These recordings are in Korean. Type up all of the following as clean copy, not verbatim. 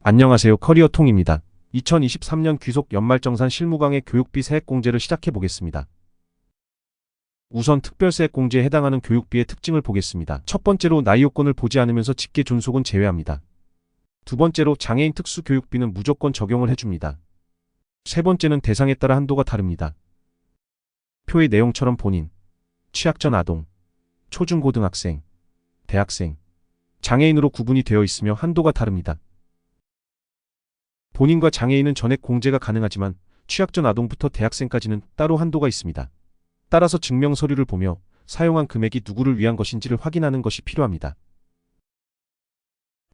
안녕하세요. 커리어통입니다. 2023년 귀속 연말정산 실무강의 교육비 세액공제를 시작해 보겠습니다. 우선 특별세액공제에 해당하는 교육비의 특징을 보겠습니다. 첫 번째로 나이 요건을 보지 않으면서 직계 존속은 제외합니다. 두 번째로 장애인 특수교육비는 무조건 적용을 해줍니다. 세 번째는 대상에 따라 한도가 다릅니다. 표의 내용처럼 본인, 취약 전 아동, 초중고등학생, 대학생, 장애인으로 구분이 되어 있으며 한도가 다릅니다. 본인과 장애인은 전액 공제가 가능하지만 취약 전 아동부터 대학생까지는 따로 한도가 있습니다. 따라서 증명 서류를 보며 사용한 금액이 누구를 위한 것인지를 확인하는 것이 필요합니다.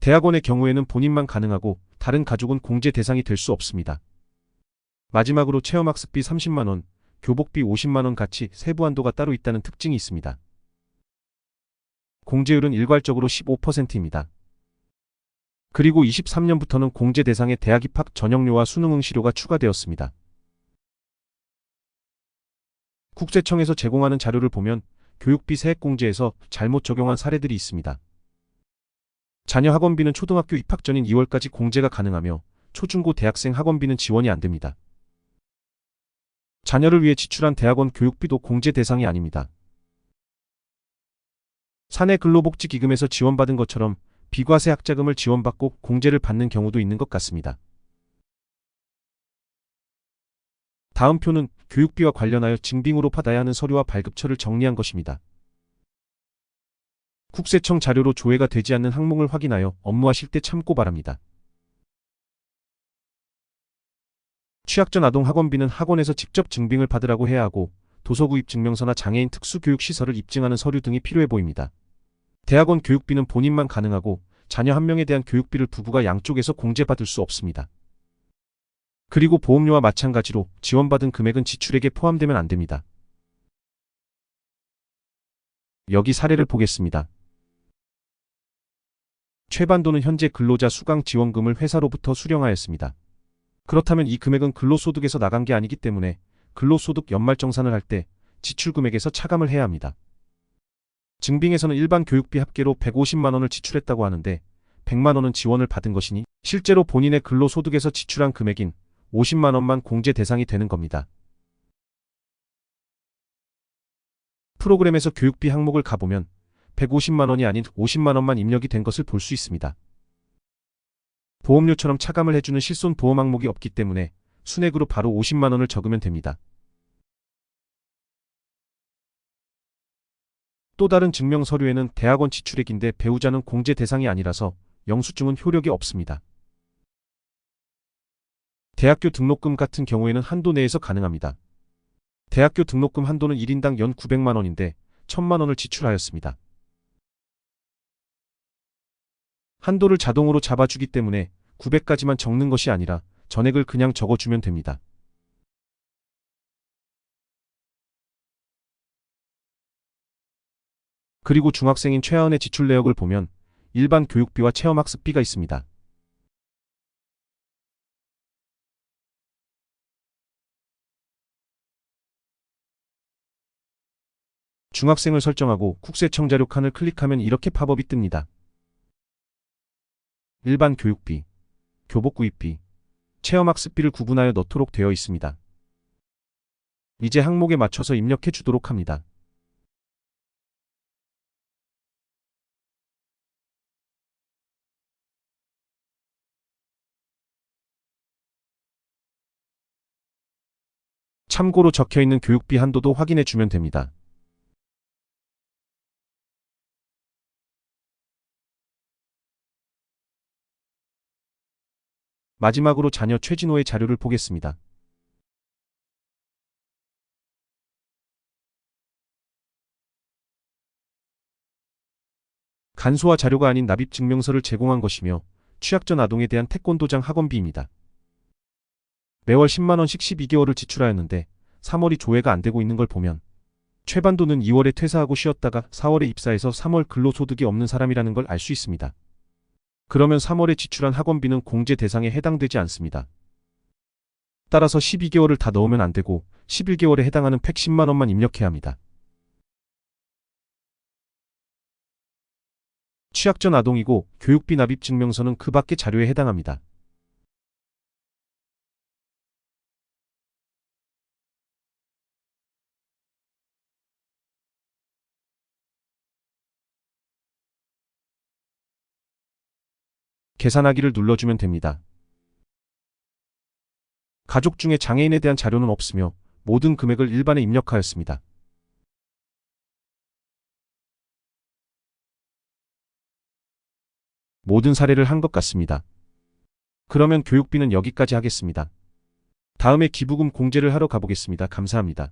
대학원의 경우에는 본인만 가능하고 다른 가족은 공제 대상이 될 수 없습니다. 마지막으로 체험학습비 30만원, 교복비 50만원 같이 세부 한도가 따로 있다는 특징이 있습니다. 공제율은 일괄적으로 15%입니다. 그리고 23년부터는 공제 대상에 대학 입학 전형료와 수능 응시료가 추가되었습니다. 국세청에서 제공하는 자료를 보면 교육비 세액공제에서 잘못 적용한 사례들이 있습니다. 자녀 학원비는 초등학교 입학 전인 2월까지 공제가 가능하며 초중고 대학생 학원비는 지원이 안 됩니다. 자녀를 위해 지출한 대학원 교육비도 공제 대상이 아닙니다. 사내 근로복지기금에서 지원받은 것처럼 비과세 학자금을 지원받고 공제를 받는 경우도 있는 것 같습니다. 다음 표는 교육비와 관련하여 증빙으로 받아야 하는 서류와 발급처를 정리한 것입니다. 국세청 자료로 조회가 되지 않는 항목을 확인하여 업무하실 때 참고 바랍니다. 취약전 아동 학원비는 학원에서 직접 증빙을 받으라고 해야 하고 도서구입 증명서나 장애인 특수교육시설을 입증하는 서류 등이 필요해 보입니다. 대학원 교육비는 본인만 가능하고 자녀 한 명에 대한 교육비를 부부가 양쪽에서 공제받을 수 없습니다. 그리고 보험료와 마찬가지로 지원받은 금액은 지출액에 포함되면 안 됩니다. 여기 사례를 보겠습니다. 최반도는 현재 근로자 수강 지원금을 회사로부터 수령하였습니다. 그렇다면 이 금액은 근로소득에서 나간 게 아니기 때문에 근로소득 연말정산을 할 때 지출금액에서 차감을 해야 합니다. 증빙에서는 일반 교육비 합계로 150만원을 지출했다고 하는데 100만원은 지원을 받은 것이니 실제로 본인의 근로소득에서 지출한 금액인 50만원만 공제 대상이 되는 겁니다. 프로그램에서 교육비 항목을 가보면 150만원이 아닌 50만원만 입력이 된 것을 볼 수 있습니다. 보험료처럼 차감을 해주는 실손보험 항목이 없기 때문에 순액으로 바로 50만원을 적으면 됩니다. 또 다른 증명 서류에는 대학원 지출액인데 배우자는 공제 대상이 아니라서 영수증은 효력이 없습니다. 대학교 등록금 같은 경우에는 한도 내에서 가능합니다. 대학교 등록금 한도는 1인당 연 900만원인데 1000만원을 지출하였습니다. 한도를 자동으로 잡아주기 때문에 900까지만 적는 것이 아니라 전액을 그냥 적어주면 됩니다. 그리고 중학생인 최하은의 지출 내역을 보면 일반 교육비와 체험학습비가 있습니다. 중학생을 설정하고 국세청 자료 칸을 클릭하면 이렇게 팝업이 뜹니다. 일반 교육비, 교복구입비, 체험학습비를 구분하여 넣도록 되어 있습니다. 이제 항목에 맞춰서 입력해 주도록 합니다. 참고로 적혀있는 교육비 한도도 확인해 주면 됩니다. 마지막으로 자녀 최진호의 자료를 보겠습니다. 간소화 자료가 아닌 납입증명서를 제공한 것이며 취약전 아동에 대한 태권도장 학원비입니다. 매월 10만원씩 12개월을 지출하였는데 3월이 조회가 안 되고 있는 걸 보면 최반도는 2월에 퇴사하고 쉬었다가 4월에 입사해서 3월 근로소득이 없는 사람이라는 걸 알 수 있습니다. 그러면 3월에 지출한 학원비는 공제 대상에 해당되지 않습니다. 따라서 12개월을 다 넣으면 안 되고 11개월에 해당하는 팩 10만원만 입력해야 합니다. 취약전 아동이고 교육비 납입증명서는 그 밖의 자료에 해당합니다. 계산하기를 눌러주면 됩니다. 가족 중에 장애인에 대한 자료는 없으며 모든 금액을 일반에 입력하였습니다. 모든 사례를 한 것 같습니다. 그러면 교육비는 여기까지 하겠습니다. 다음에 기부금 공제를 하러 가보겠습니다. 감사합니다.